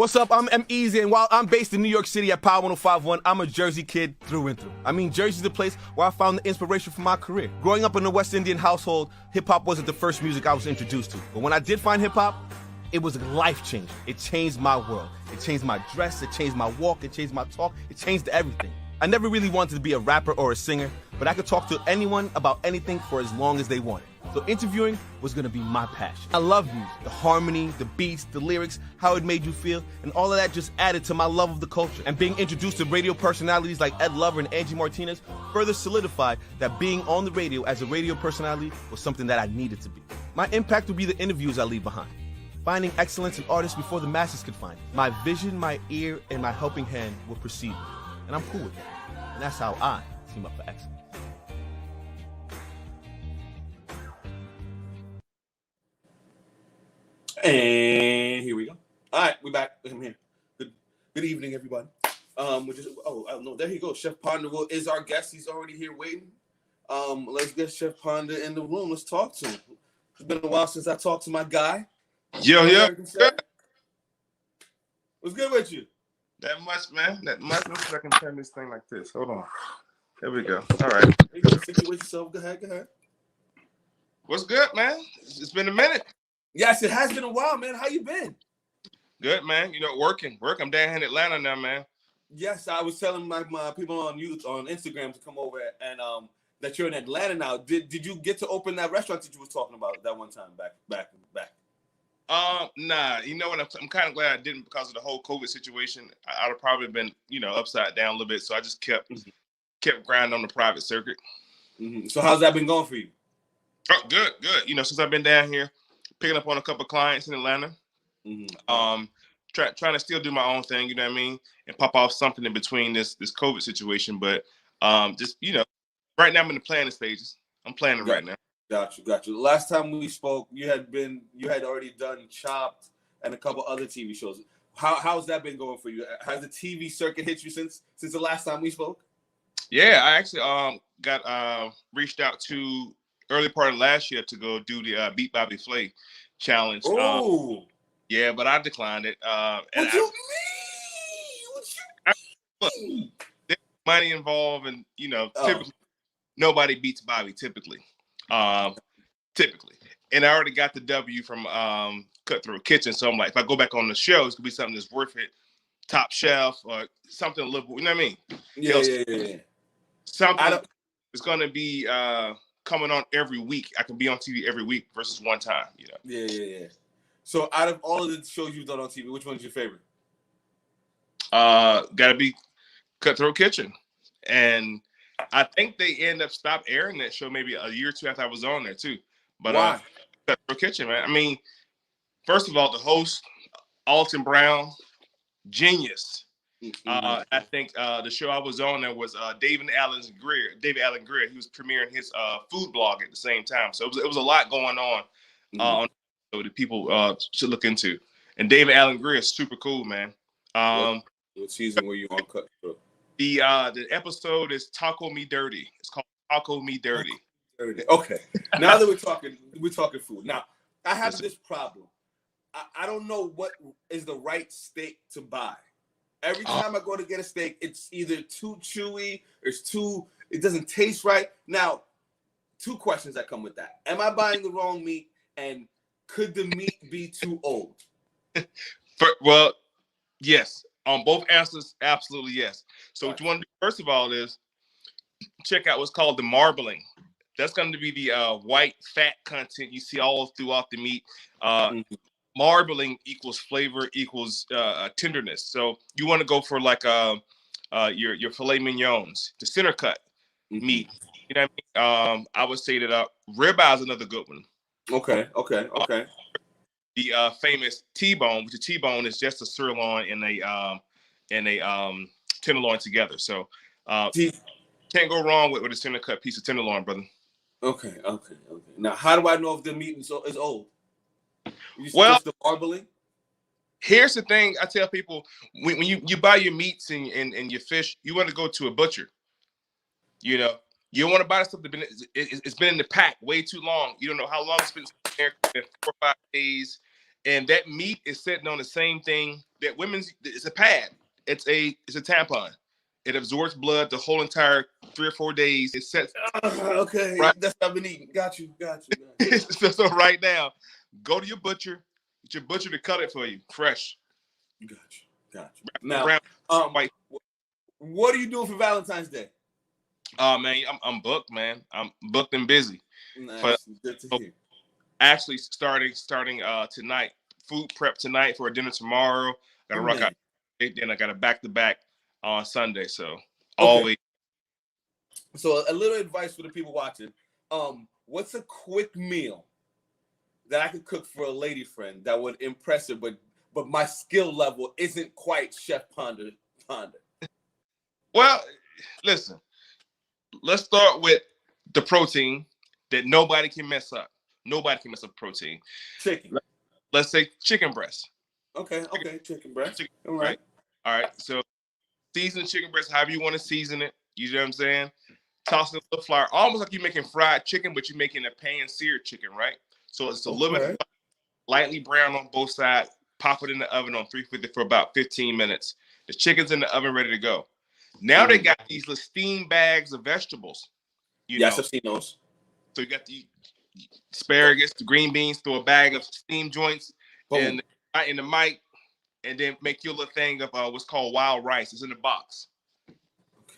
What's up? I'm EmEz, and while I'm based in New York City at Power 105.1, I'm a Jersey kid through and through. I mean, Jersey's the place where I found the inspiration for my career. Growing up in a West Indian household, hip-hop wasn't the first music I was introduced to. But when I did find hip-hop, it was life-changing. It changed my world. It changed my dress, it changed my walk, it changed my talk, it changed everything. I never really wanted to be a rapper or a singer, but I could talk to anyone about anything for as long as they wanted. So interviewing was gonna be my passion. I love music, the harmony, the beats, the lyrics, how it made you feel, and all of that just added to my love of the culture. And being introduced to radio personalities like Ed Lover and Angie Martinez further solidified that being on the radio as a radio personality was something that I needed to be. My impact would be the interviews I leave behind. Finding excellence in artists before the masses could find it. My vision, my ear, and my helping hand will precede me. And I'm cool with that. And that's how I team up for excellence. And here we go. All right, we're back. I'm here. Good evening, everybody. No, there he goes. ChefJPonder is our guest. He's already here waiting. Let's get ChefJPonder in the room. Let's talk to him. It's been a while since I talked to my guy. Yo. What's good with you? That much, man. That much. Let's see if I can turn this thing like this. Hold on. There we go. All right. You can situate yourself. Go ahead. What's good, man? It's been a minute. Yes, it has been a while, man. How you been? Good, man. You know, working. I'm down here in Atlanta now, man. Yes, I was telling my people on Instagram to come over and that you're in Atlanta now. Did you get to open that restaurant that you was talking about that one time back? Nah. You know what? I'm kind of glad I didn't because of the whole COVID situation. I'd have probably been, upside down a little bit. So I just kept grinding on the private circuit. Mm-hmm. So how's that been going for you? Oh, good. Since I've been down here, picking up on a couple of clients in Atlanta. Mm-hmm. Trying to still do my own thing, you know what I mean, and pop off something in between this COVID situation. But right now I'm in the planning stages. I'm planning right now. Got you. The last time we spoke, you had already done Chopped and a couple other TV shows. How's that been going for you? Has the TV circuit hit you since the last time we spoke? Yeah, I actually got reached out to early part of last year to go do the Beat Bobby Flay challenge. Oh. Yeah, but I declined it. What you mean? There's money involved, and typically nobody beats Bobby. Typically, and I already got the W from Cutthroat Kitchen, so I'm like, if I go back on the show, it's gonna be something that's worth it. Top Chef or something a little, you know what I mean? Yeah. Something is gonna be coming on every week. I can be on TV every week versus one time. Yeah. So out of all of the shows you've done on TV, which one's your favorite? Gotta be Cutthroat Kitchen. And I think they end up stopped airing that show maybe a year or two after I was on there too. But why? Cutthroat Kitchen, man. I mean, first of all, the host, Alton Brown, genius. Mm-hmm. I think the show I was on there was David Allen Greer. He was premiering his food blog at the same time. So it was a lot going on that people should look into. And David Allen Greer is super cool, man. What season were you on Cutthroat? The episode is Taco Me Dirty. It's called Taco Me Dirty. Okay. Now that we're talking food. Now I have this problem. I don't know what is the right steak to buy. Every time I go to get a steak, it's either too chewy or it doesn't taste right. Now, two questions that come with that. Am I buying the wrong meat? And could the meat be too old? Well, yes. On both answers, absolutely yes. So what you want to do, first of all, is check out what's called the marbling. That's going to be the white fat content you see all throughout the meat. Marbling equals flavor equals tenderness. So you want to go for like your filet mignons, the center cut meat. You know what I mean? I would say that ribeye is another good one. Okay. The famous T-bone, which the T-bone is just a sirloin and a tenderloin together. So can't go wrong with a center cut piece of tenderloin, brother. Okay. Now, how do I know if the meat is old? Well, the marbling. Here's the thing: I tell people when you buy your meats and your fish, you want to go to a butcher. You don't want to buy stuff it's been in the pack way too long. You don't know how long it's been there, 4 or 5 days, and that meat is sitting on the same thing that women's. It's a pad. It's a tampon. It absorbs blood the whole entire 3 or 4 days. It sets. Okay, right. That's what I've been eating. Got you. So right now, go to your butcher. Get your butcher to cut it for you, fresh. Got you. Now, white. What are you doing for Valentine's Day? Man, I'm booked, man. I'm booked and busy. Nice. But Good to hear. actually starting tonight. Food prep tonight for a dinner tomorrow. Gotta rock out. Then I got a back-to-back on Sunday. So always. So a little advice for the people watching. What's a quick meal that I could cook for a lady friend that would impress her, but my skill level isn't quite ChefJPonder? Well, listen. Let's start with the protein that nobody can mess up. Nobody can mess up protein. Chicken. Let's say chicken breast. Okay, chicken breast. All right. So season the chicken breast however you want to season it. You know what I'm saying? Toss it in the flour, almost like you're making fried chicken, but you're making a pan-seared chicken, right? So it's a little bit lightly brown on both sides. Pop it in the oven on 350 for about 15 minutes. The chicken's in the oven ready to go. Now they got these little steam bags of vegetables. Yes, I've seen those. So you got the asparagus, the green beans, throw a bag of steam joints in the mic, and then make your little thing of what's called wild rice. It's in the box.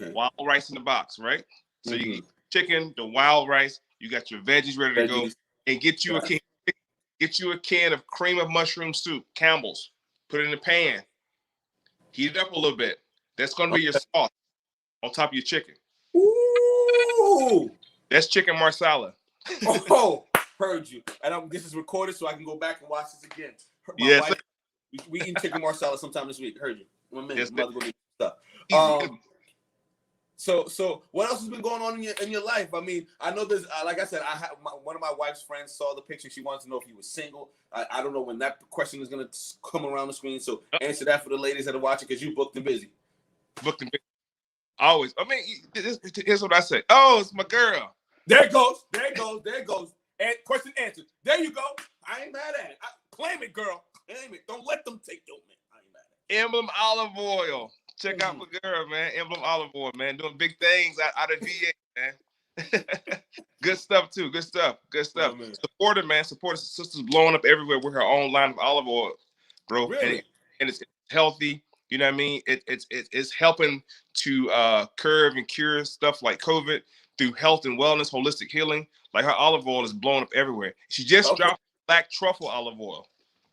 Okay. Wild rice in the box, right? So you get chicken, the wild rice, you got your veggies ready to go, and get you a can of cream of mushroom soup, Campbell's. Put it in the pan. Heat it up a little bit. That's going to be your sauce on top of your chicken. Ooh! That's chicken marsala. Oh, heard you. And this is recorded so I can go back and watch this again. Yes. We eating chicken marsala sometime this week. Heard you. 1 minute. Yes, Mother go get stuff. So what else has been going on in your life? I mean, I know there's like I said, one of my wife's friends saw the picture. She wants to know if he was single. I don't know when that question is gonna come around the screen. So answer that for the ladies that are watching because you booked and busy. Booked and busy. Always. I mean, here's what I say. Oh, it's my girl. There it goes. And question answered. There you go. I ain't mad at it. Claim it, girl. Claim it. Don't let them take your man. I ain't mad at it. Emblem olive oil. Check out my girl, man. Emblem olive oil, man. Doing big things out of VA, man. Good stuff, too. Good stuff. Oh, support her, man. Support her. Sister's blowing up everywhere with her own line of olive oil, bro. Really? And it's healthy. You know what I mean? It's helping to curb and cure stuff like COVID through health and wellness, holistic healing. Like her olive oil is blowing up everywhere. She just dropped black truffle olive oil.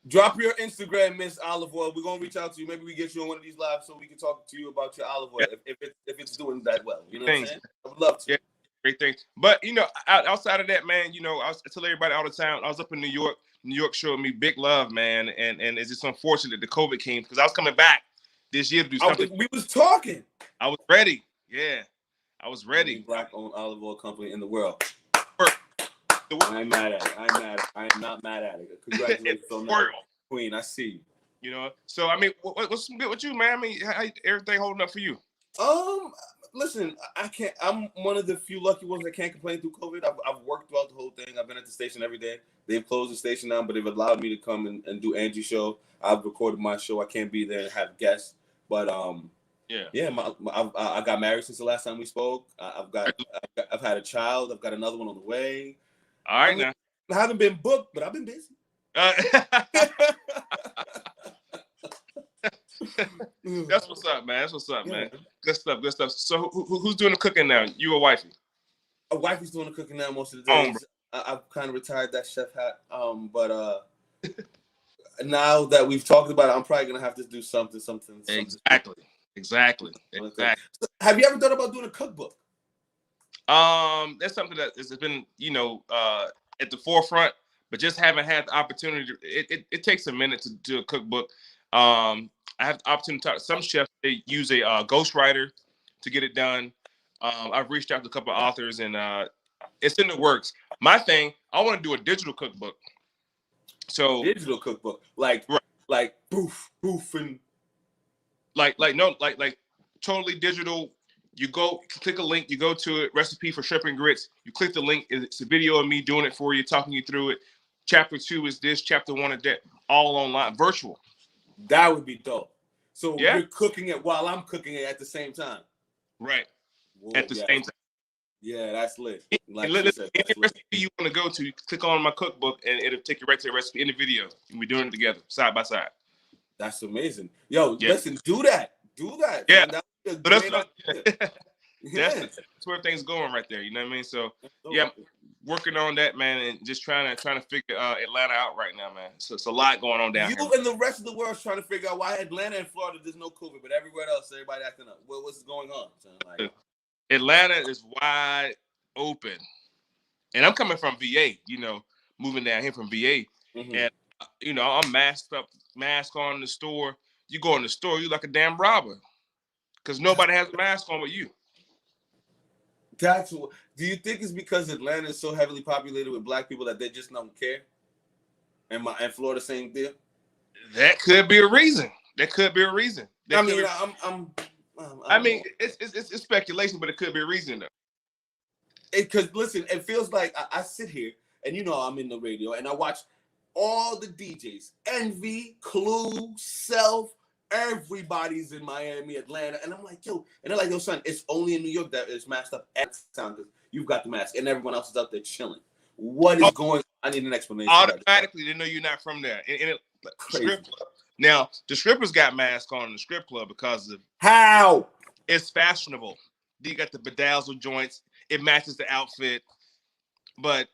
Drop your Instagram, Miss Olive Oil. We're gonna reach out to you. Maybe we get you on one of these lives so we can talk to you about your olive oil if it's doing that well. You know what I'm saying? I would love to. Yeah, great thing. But outside of that, man, I tell everybody all the time. I was up in New York. New York showed me big love, man, and it's just unfortunate that COVID came because I was coming back this year to do something. We was talking. I was ready. Yeah, I was ready. Black-owned olive oil company in the world. I ain't mad at it. I am not mad at it. Congratulations on that, Queen. I see you. So I mean, what's good with you, man? I mean, how everything holding up for you? Listen, I can't. I'm one of the few lucky ones that can't complain through COVID. I've worked throughout the whole thing. I've been at the station every day. They've closed the station down, but they've allowed me to come and do Angie show. I've recorded my show. I can't be there and have guests, but I got married since the last time we spoke. I've had a child. I've got another one on the way. All right, now I haven't been booked, but I've been busy. That's what's up, man. Man. Good stuff. So who's doing the cooking now? You or wifey? A wifey's doing the cooking now most of the days. I've kind of retired that chef hat. But now that we've talked about it, I'm probably gonna have to do something. Exactly. So have you ever thought about doing a cookbook? That's something that has been, at the forefront, but just haven't had the opportunity. It takes a minute to do a cookbook. I have the opportunity to talk to some chefs. They use a ghostwriter to get it done. I've reached out to a couple of authors, and it's in the works. My thing, I want to do a digital cookbook. So digital cookbook, like boof, and like totally digital. You click a link, you go to it, recipe for shrimp and grits. You click the link, it's a video of me doing it for you, talking you through it. chapter 2 is this, chapter 1 is that, all online, virtual. That would be dope. So Yeah. you're cooking it while I'm cooking it at the same time. Right. Whoa, at the same time. Yeah, that's lit. Like any that's recipe you want to go to, you click on my cookbook and it'll take you right to the recipe in the video. And we're doing it together, side by side. That's amazing. Yo, listen, do that. Do that. Yeah. Man. That's where things going right there. You know what I mean? So yeah, working on that, man, and just trying to figure Atlanta out right now, man. So it's a lot going on down here. You and the rest of the world's trying to figure out why Atlanta and Florida there's no COVID, but everywhere else everybody acting up. What's going on? Like, Atlanta is wide open, and I'm coming from VA. You know, moving down here from VA, and you know I'm masked up, mask on in the store. You go in the store, you like a damn robber, because nobody has a mask on but you. Do you think it's because Atlanta is so heavily populated with black people that they just don't care? And Florida same deal? That could be a reason. I mean, it's speculation, but it could be a reason though. Because listen, it feels like I sit here and you know I'm in the radio and I watch all the DJs, Envy, Clue, Self. Everybody's in Miami, Atlanta, and I'm like, yo, and they're like, yo, son, it's only in New York that is masked up at sound because you've got the mask, and everyone else is out there chilling. What is going on? I need an explanation. Automatically, they know you're not from there. Strip club. Now, the strippers got masks on in the strip club because of how it's fashionable. You got the bedazzled joints. It matches the outfit, but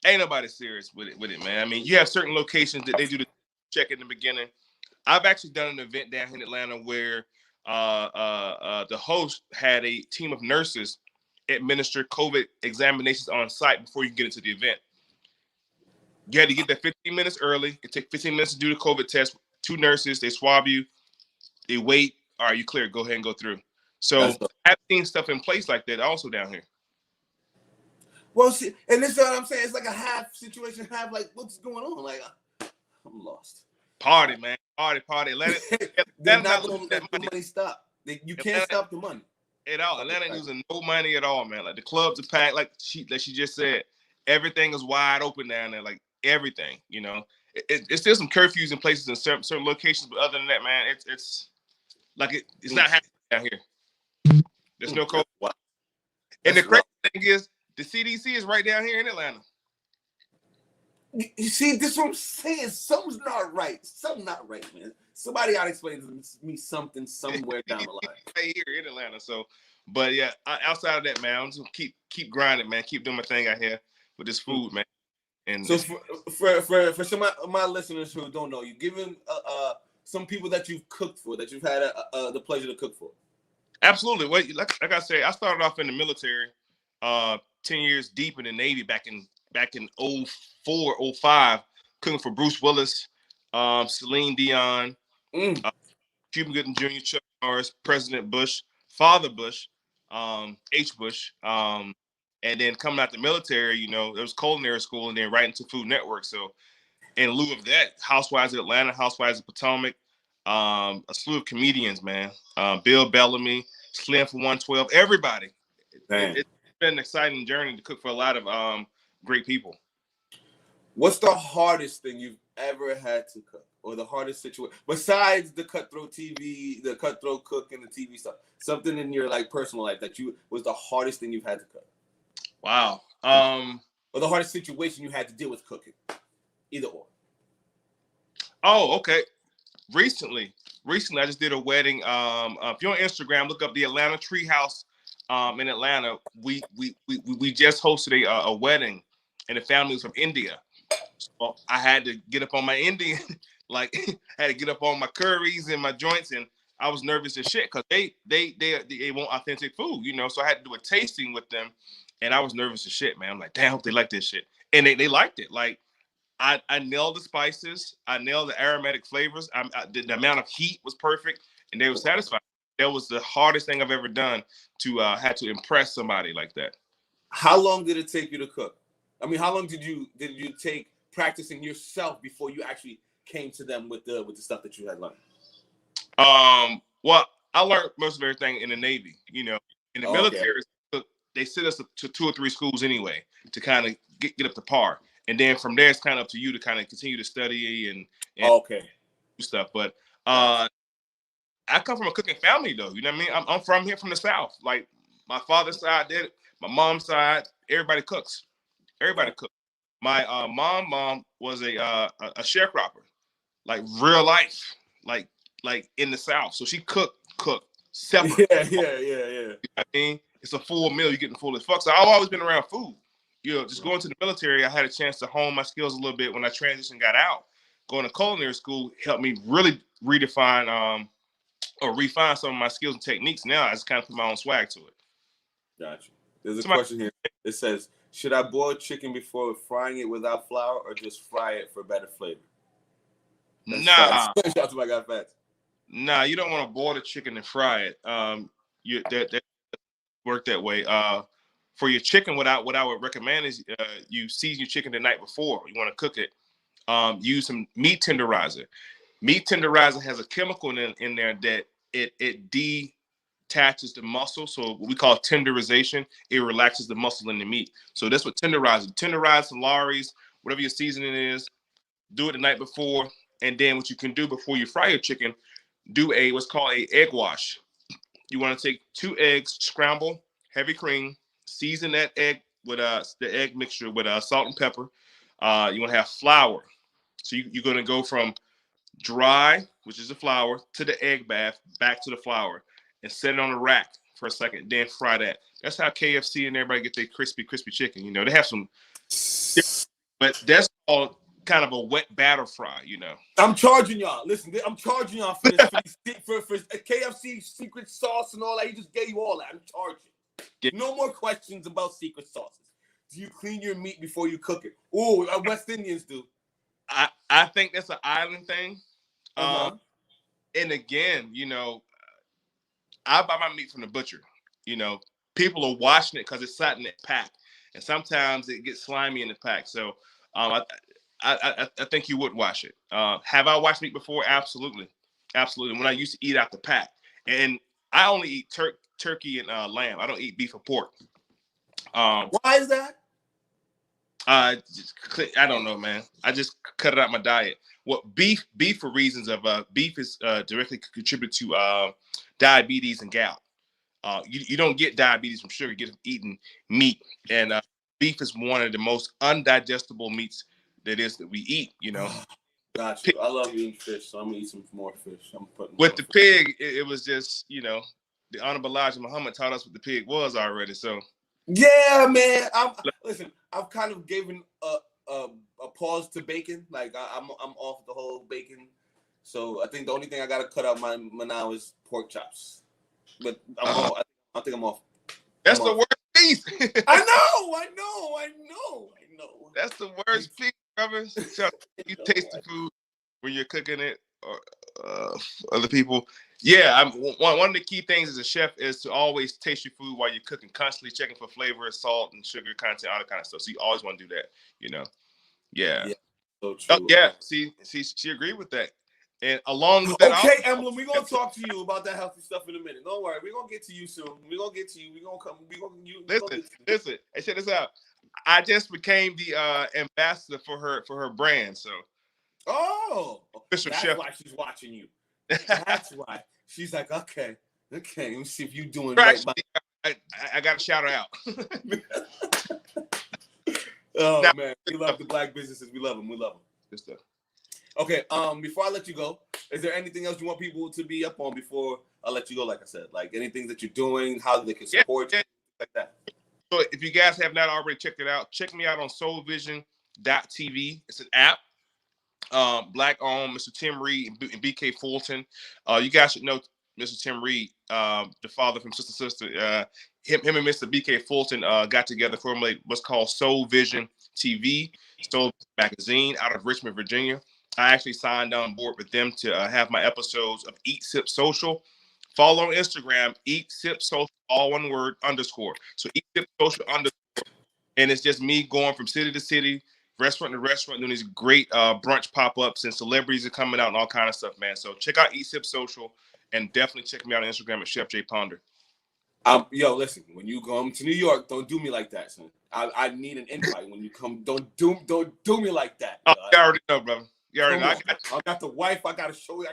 ain't nobody serious with it, man. I mean, you have certain locations that they do the check in the beginning. I've actually done an event down here in Atlanta where the host had a team of nurses administer COVID examinations on site before you get into the event. You had to get there 15 minutes early. It took 15 minutes to do the COVID test. 2 nurses, they swab you, they wait. All right, you clear. Go ahead and go through. So I've seen stuff in place like that also down here. Well, see, and this is what I'm saying. It's like a half situation, half like what's going on? Like I'm lost. Party, man. Party. They're not going to let the money stop. You can't stop the money. At all. Atlanta ain't losing no money at all, man. Like the clubs are packed, like she just said. Everything is wide open down there, like everything, you know. It's still some curfews in places in certain locations, but other than that, man, it's like it's not happening down here. There's no COVID. And the crazy thing is, the CDC is right down here in Atlanta. You see, this is what I'm saying. Something's not right. Something not right, man. Somebody ought to explain to me something somewhere down the line. Right here in Atlanta. So, but yeah, outside of that, man, I'm just gonna keep grinding, man. Keep doing my thing out here with this food, man. And so for some of my listeners who don't know, you give them some people that you've cooked for, that you've had the pleasure to cook for. Absolutely. Well, like I said, I started off in the military, 10 years deep in the Navy back in 04, 05, cooking for Bruce Willis, Celine Dion, Cuba Gooding Jr., Chuck Norris, President Bush, Father Bush, H. Bush, and then coming out the military, you know, there was culinary school and then right into Food Network. So in lieu of that, Housewives of Atlanta, Housewives of Potomac, a slew of comedians, man. Bill Bellamy, Slim for 112, everybody. It's been an exciting journey to cook for a lot of great people. What's the hardest thing you've ever had to cook, or the hardest situation besides the cutthroat TV, the cutthroat cook, and the TV stuff? Something in your like personal life that was the hardest thing you've had to cook. Wow. Or the hardest situation you had to deal with cooking. Either or. Oh, okay. Recently, I just did a wedding. If you're on Instagram, look up the Atlanta Treehouse in Atlanta. We just hosted a wedding, and the family was from India. So I had to get up on my Indian, like had to get up on my curries and my joints, and I was nervous as shit because they want authentic food, you know. So I had to do a tasting with them, and I was nervous as shit, man. I'm like, damn, I hope they like this shit, and they liked it. Like I nailed the spices, I nailed the aromatic flavors. The amount of heat was perfect, and they were satisfied. That was the hardest thing I've ever done to had to impress somebody like that. How long did it take you to cook? I mean, how long did you take practicing yourself before you actually came to them with the stuff that you had learned? Well, I learned most of everything in the Navy. You know, in the military, they sent us to 2 or 3 schools anyway to kind of get up to par. And then from there, it's kind of up to you to kind of continue to study and okay, do stuff. But I come from a cooking family, though. You know what I mean? I'm from here, from the South. Like my father's side did it. My mom's side, everybody cooks. Everybody cooks. My mom was a sharecropper, like real life, like in the South. So she cooked separate. Yeah. I mean, it's a full meal. You're getting full as fuck. So I've always been around food. You know, just going to the military, I had a chance to hone my skills a little bit when I transitioned, got out. Going to culinary school helped me really redefine or refine some of my skills and techniques. Now I just kind of put my own swag to it. Gotcha. There's a question here. It says, should I boil chicken before frying it without flour or just fry it for better flavor? That's Nah. Shout out to my guy Fats. Nah, you don't want to boil the chicken and fry it. That work that way. For your chicken, what I would recommend is you season your chicken the night before. You want to cook it. Use some meat tenderizer. Meat tenderizer has a chemical in there that it detaches the muscle. So what we call tenderization, it relaxes the muscle in the meat. So that's what tenderizer. Tenderize some Lawry's, whatever your seasoning is. Do it the night before, and then what you can do before you fry your chicken, do what's called a egg wash. You want to take 2 eggs, scramble, heavy cream, season that egg with the egg mixture with salt and pepper. You want to have flour. So you're going to go from dry, which is the flour, to the egg bath, back to the flour, and set it on a rack for a second, then fry that. That's how KFC and everybody get their crispy chicken. You know, they have some, but that's all kind of a wet batter fry, you know. I'm charging y'all. Listen, I'm charging y'all for this for KFC secret sauce and all that. He just gave you all that. I'm charging. Yeah. No more questions about secret sauces. Do you clean your meat before you cook it? Oh, West Indians do. I think that's an island thing. Uh-huh. And again, you know, I buy my meat from the butcher. You know, people are washing it because it's sat in that pack, and sometimes it gets slimy in the pack. So I think you would wash it. Have I washed meat before? Absolutely. When I used to eat out the pack, and I only eat turkey and lamb. I don't eat beef or pork. Why is that? I don't know, man. I just cut it out my diet. What beef for reasons of beef is directly contribute to diabetes and gout. You don't get diabetes from sugar. You get it from eating meat, and beef is one of the most undigestible meats that we eat. You know. Got you. I love eating fish, so I'm gonna eat some more fish. I'm putting with the pig. It was just, you know, the Honorable Elijah Muhammad taught us what the pig was already. So. Yeah, man. Listen. I've kind of given a pause to bacon. Like I'm off the whole bacon. So I think the only thing I gotta cut out my now is pork chops. But I think I'm off. That's the worst piece. I know. That's the worst piece, brother. You taste the food when you're cooking it, or other people. Yeah, one of the key things as a chef is to always taste your food while you're cooking, constantly checking for flavor, salt, and sugar content, all that kind of stuff. So you always want to do that, you know. Yeah. So true. Oh, yeah. See, she agreed with that. And along with that, okay, Emblem, we're gonna talk to you about that healthy stuff in a minute. Don't worry, we're gonna get to you soon. We're gonna get to you. We're gonna come. Listen. Hey, check this out. I just became the ambassador for her brand. So. Oh, that's chef. Why she's watching you. That's why she's like, okay. Let me see if you're doing right. I got to shout her out. Oh now, man, we love the black businesses. We love them. Good stuff. Okay. Before I let you go, is there anything else you want people to be up on before I let you go? Like I said, like anything that you're doing, how they can support you, like that. So if you guys have not already checked it out, check me out on soulvision.tv. It's an app. Black owned, Mr. Tim Reed and BK Fulton. You guys should know Mr. Tim Reed, the father from Sister. Him and Mr. BK Fulton got together, formulated what's called Soul Vision TV, Soul Magazine out of Richmond, Virginia. I actually signed on board with them to have my episodes of Eat Sip Social. Follow on Instagram, Eat Sip Social, all one word, _. So Eat Sip Social _. And it's just me going from city to city, restaurant to restaurant, doing these great brunch pop-ups, and celebrities are coming out and all kind of stuff, man. So check out Eat Sip Social, and definitely check me out on Instagram at ChefJPonder. Yo, listen. When you come to New York, don't do me like that, son. I need an invite when you come. Don't do me like that. Oh, you already know, brother. You already know. I got the wife. I gotta show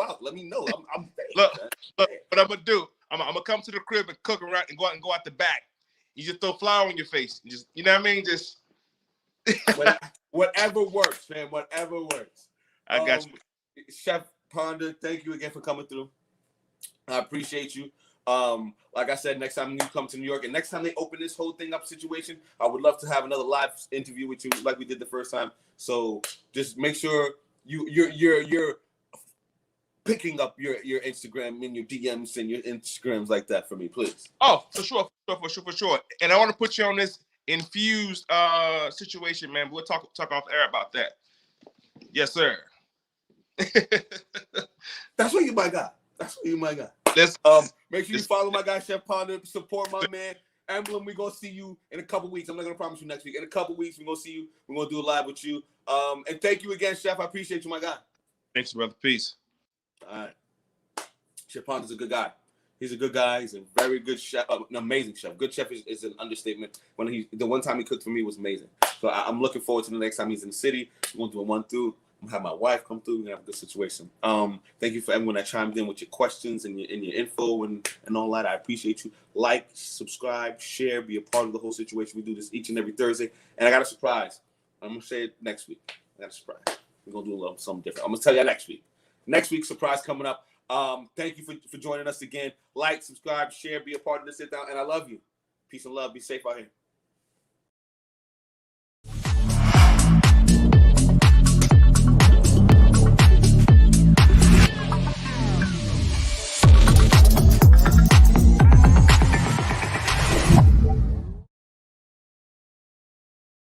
out. Let me know. I'm there. Look, what I'm gonna do? I'm gonna come to the crib and cook around and go out the back. You just throw flour in your face. You know what I mean? Just whatever works, man. Whatever works. I got you. ChefJPonder, thank you again for coming through. I appreciate you. Like I said, next time you come to New York and next time they open this whole thing up situation, I would love to have another live interview with you like we did the first time. So just make sure you're picking up your Instagram and your DMs and your Instagrams like that for me, please. Oh, for sure. And I want to put you on this infused situation, man. We'll talk off air about that. Yes, sir. That's what you my guy. Make sure you follow my guy ChefJPonder, support my man Emblem. We're gonna see you in a couple weeks. I'm not gonna promise you next week. In a couple weeks, we're gonna see you. We're gonna do a live with you. And thank you again, Chef. I appreciate you, my guy. Thanks, brother. Peace. All right. ChefJPonder's a good guy. He's a good guy. He's a very good chef, an amazing chef. Good chef is an understatement. The one time he cooked for me was amazing. So I'm looking forward to the next time he's in the city. We're gonna do a 1-through. I'm gonna have my wife come through. We're gonna have a good situation. Thank you for everyone that chimed in with your questions and your info and all that. I appreciate you. Like, subscribe, share, be a part of the whole situation. We do this each and every Thursday. And I got a surprise. I'm gonna say it next week. I got a surprise. We're gonna do a little something different. I'm gonna tell you next week. Next week's surprise coming up. Thank you for joining us again. Like, subscribe, share, be a part of the sit down, and I love you. Peace and love. Be safe out here.